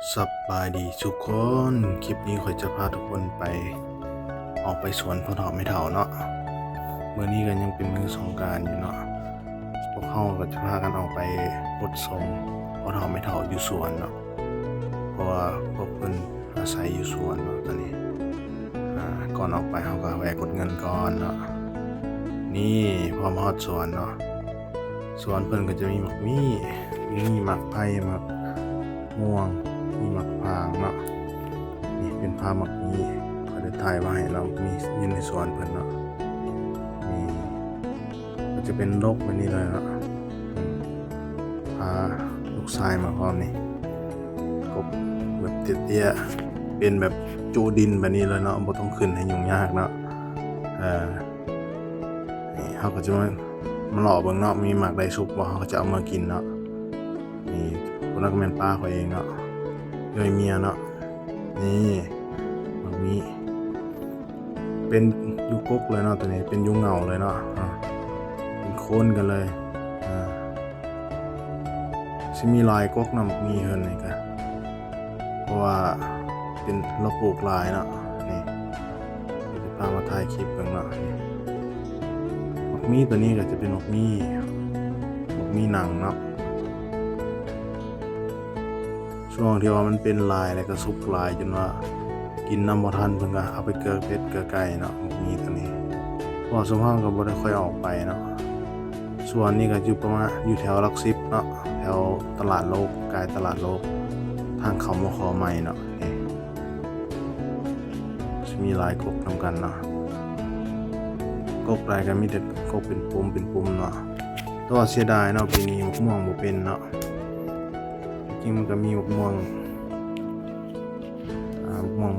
สบายดีทุกคน คลิปนี้ข่อยจะพาทุกคนไปออกไปสวนพ่อเฒ่าแม่เฒ่าเนาะมื้อนี้ก็ยังเป็นมื้อสงกรานต์อยู่เนาะพวกเราก็จะพากันออกไปรดส่งพ่อเฒ่าแม่เฒ่าอยู่สวนเนาะเพราะว่าพวกเพิ่นอาศัยอยู่สวนเนาะตอนนี้ก่อนออกไปเราก็แวะกดเงินก่อนเนาะนี่พอมาฮอดสวนเนาะสวนเพิ่นก็จะมีหมักมี่มีหมักไผ่หมักม่วงมีหมักพร้างเนาะนี่เป็นภาพหมักมี่เขาได้ถ่ายไว้ให้เรามีอยู่ในสวนเพิ่นเนาะนี่ก็จะเป็นรกแบบนี้เลยเนาะพาลูกชายมาพร้อมนี่กบแบบเตี้ยๆเป็นแบบจูดินแบบนี้เลยเนาะบ่ต้องขึ้นให้ยุ่งยากเนาะเออนี่เขาก็จะมาหล่อเบิ่งเนาะมีหมากใดสุกบ่เขาก็จะเอามากินเนาะนี่คนนั้นก็แม่นป้าเขาเองเนาะเอ้ยเมียเนาะนี่หมักมี่เป็นอยู่กกเลยเนาะตัวนี้เป็นอยู่เหงาเลยเนาะเป็นโคนกันเลยอ่าสิมีลายกกนำหมักมี่เพิ่นนี่ก็เพราะว่าเป็นเราปลูกหลายเนาะนี่เดี๋ยวจะพามาถ่ายคลิปเบิ่งเนาะนี่หมักมี่ตัวนี้ก็จะเป็นหมักมี่หนังเนาะช่วงที่ว่ามันเป็นลายแล้วก็สุกลายจนว่ากินน้ำบ่ทันเพิ่นก็เอาไปเกลือเป็ดเกลือไก่เนาะหมักมี่ตัวนี้เพราะว่าซุมเฮาก็บ่ได้ค่อยออกไปเนาะส่วนนี้ก็อยู่ประมาณอยู่แถวหลักสิบเนาะแถวตลาดโลกใกล้ตลาดโลกทางเขามขใหม่เนาะนี่สิมีหลายกกนำกันเนาะกกหลายก็มีแต่กกเป็นปุ่มเนาะแต่ว่าเสียดายเนาะปีนี้มะม่วงบ่เป็นเนาะจริงมันก็มีมะม่วง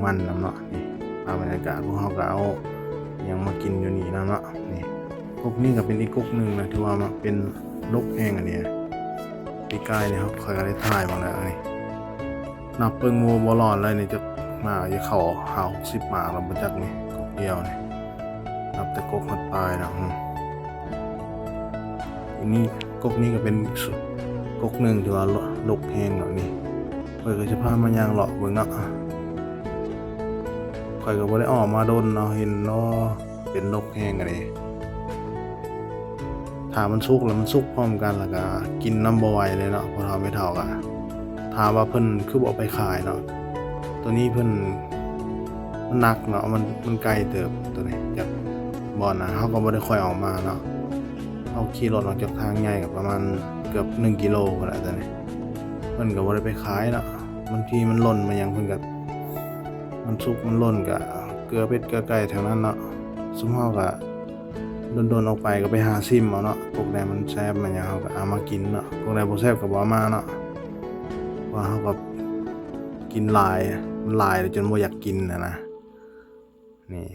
มันนำเนาะนี่ภาพบรรยากาศพวกเฮาก็เอาหยังมากินอยู่นี่นำเนาะนี่กกนี้ก็เป็นอีกกกนึงนะที่ว่ามันเป็นรกแห้งอันนี้ปีกายนี่ครับค่อยก็ได้ถ่ายมาแล้วนี่นับเบิ่งโมบ่รอดเลยนี่จะมาจะเข้า50หมากแล้วบ่จักนี่กกเดียวนี่นับแต่กกฮอดปลายนะอันนี้กกนี้ก็เป็นกกนึงที่ว่ารกแห้งเนาะนี่ข้อยก็จะพามาย่างเลาะเบิ่งเนาะข้อยก็บ่ได้ออกมาโดนเนาะเห็นเนาะเป็นรกแห้งอันนี้ถ้ามันสุกแล้วมันสุกพร้อมกันแล้วก็กินน้ำบ่ไหวเลยเนาะพอเฒ่าแม่เฒ่าก็ถามว่าเพิ่นคือบ่เอาไปขายเนาะตัวนี้เพิ่นมันหนักเนาะมันไกลเติบตัวนี้จากบ่อนน่ะเฮาก็บ่ได้ค่อยออกมาเนาะเฮาขี่รถออกจากทางใหญ่ก็ประมาณเกือบ1กิโลพุ่นแหละตัวนี้เพิ่นก็บ่ได้ไปขายเนาะบางทีมันหล่นมาหยังเพิ่นก็มันสุกมันหล่นก็เกลือเป็ดเกลือไก่แถวนั้นเนาะซุมเฮาก็โดนๆออกไปก็ไปหาซิมเอาเนาะพวกใดมันแซ่บมันหยังเฮาก็เอามากินเนาะพวกใดบ่แซ่บก็บ่เอามาเนาะว่าเฮาก็กินหลายมันหลายจนบ่อยากกินนะนี่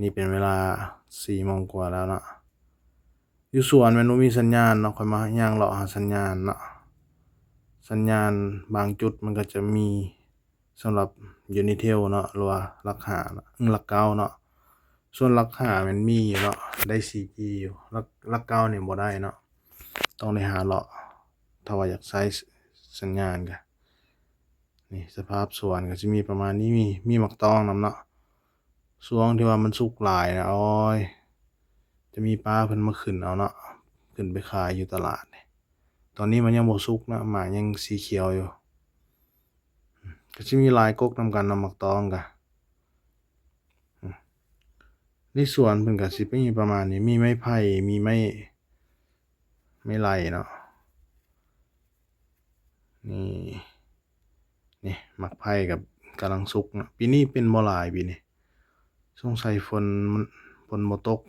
นี่เป็นเวลา4โมงกว่าแล้วเนาะอยู่สวนมันบ่มีสัญญาณเนาะค่อยมาย่างเลาะหาสัญญาณเนาะสัญญาณบางจุดมันก็จะมีสำหรับ Unitel เนาะหรือว่าหลัก5เนาะหลัก9เนาะส่วนหลัก5มันมีอยู่เนาะได้ 4G อยู่หลัก9นี่บ่ได้เนาะต้องได้หาเลาะถ้าว่าอยากใช้สัญญาณก็นี่สภาพสวนก็สิมีประมาณนี้มีหมักตองนำเนาะช่วงที่ว่ามันสุกหลายนะโอ๊ยจะมีป้าเพิ่นมาขึ้นเอาเนาะขึ้นไปขายอยู่ตลาดนี่ตอนนี้มันยังบ่สุกนะหมากยังสีเขียวอยู่ก็สิมีหลายกกนำกันเนาะหมักตองก็ในสวนเพิ่นก็สิมีประมาณนี้มีไม้ไผ่มีไม้ไผ่เนาะนี่หมักไผ่กับกำลังสุกเนาะปีนี้เป็นบ่หลายปีนี้สงสัยฝนบ่ตก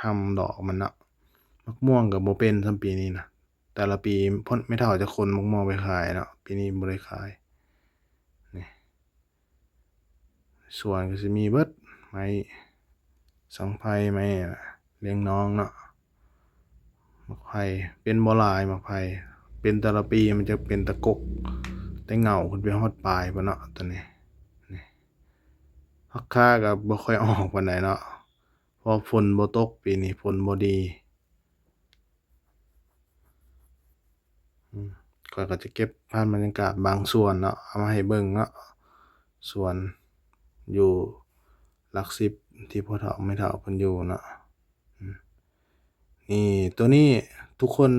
ห่ำดอกมันเนาะมะม่วงก็บ่เป็นส่ำปีนี้นะแต่ละปีพ่นแม่เฒ่าจะขนมะม่วงไปขายเนาะปีนี้บ่ได้ขายนี่สวนก็สิมีเบิดไม้สังไผ่ไม้เลี้ยงน้องเนาะหมักไผ่เป็นบ่หลายหมักไผ่เป็นแต่ละปีมันจะเป็นตะกกแต่เหงาขึ้นไปฮอดปลายพุ่นเนาะตัวนี้นี่ผักข่าก็บ่ค่อยออกปานใดเนาะเพราะฝนบ่ตกปีนี้ฝนบ่ดี ข้อยก็จะเก็บภาพบรรยากาศบางส่วนเนาะเอามาให้เบิ่งเนาะส่วนอยู่หลักสิบที่พ่อเฒ่าแม่เฒ่าเพิ่นอยู่เนาะอืมนี่ตัวนี้ทุกคน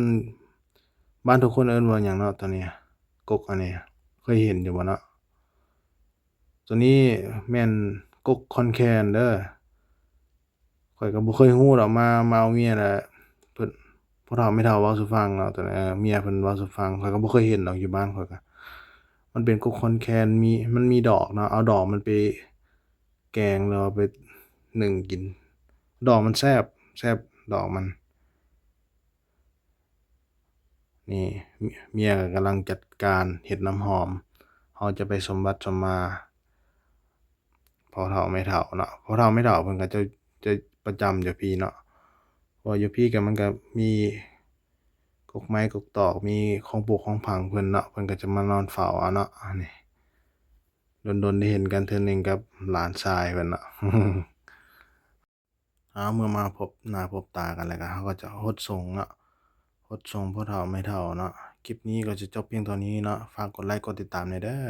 บ้านทุกคนเอิ้นว่าหยังเนาะตัวเนี้ยกกอันนี้เคยเห็นอยู่บ่เนาะตัวนี้แม่นกกขอนแก่นเด้อข้อยก็บ่เคยรู้ดอกมาเอาเมียน่ะเพิ่นพ่อเฒ่าแม่เฒ่าเว้าสู่ฟังเนาะตัวนั้นเมียเพิ่นเว้าสู่ฟังข้อยก็บ่เคยเห็นดอกอยู่บ้านข้อยก็มันเป็นกกขอนแก่นมันมีดอกเนาะเอาดอกมันไปแกงแล้วเอาไปนึ่งกินดอกมันแซ่บดอกมัน นี่เมียก็กำลังจัดการเฮ็ดน้ำหอมเราจะไปสมบัติสมมาพ่อเฒ่าแม่เฒ่าเนาะพ่อเฒ่าแม่เฒ่าเพิ่นก็จะประจำอยู่พี่เนาะเพราะว่าอยู่พี่ก็มันก็มีกกไม้กกตอกมีของปลูกของผังเพิ่นเนาะเพิ่นก็จะมานอนเฝ้าเอาเนาะอันนี้ดนๆได้เห็นกันเทื่อหนึ่งกับหลานชายเพิ่นเนาะเมื่อมาพบหน้าพบตากันแล้วก็เราก็จะฮดส่งเนาะฮดส่งพ่อเฒ่าแม่เฒ่าเนาะคลิปนี้ก็จะจบเพียงเท่านี้เนาะฝากกดไลก์กดติดตามหน่อยเด้อ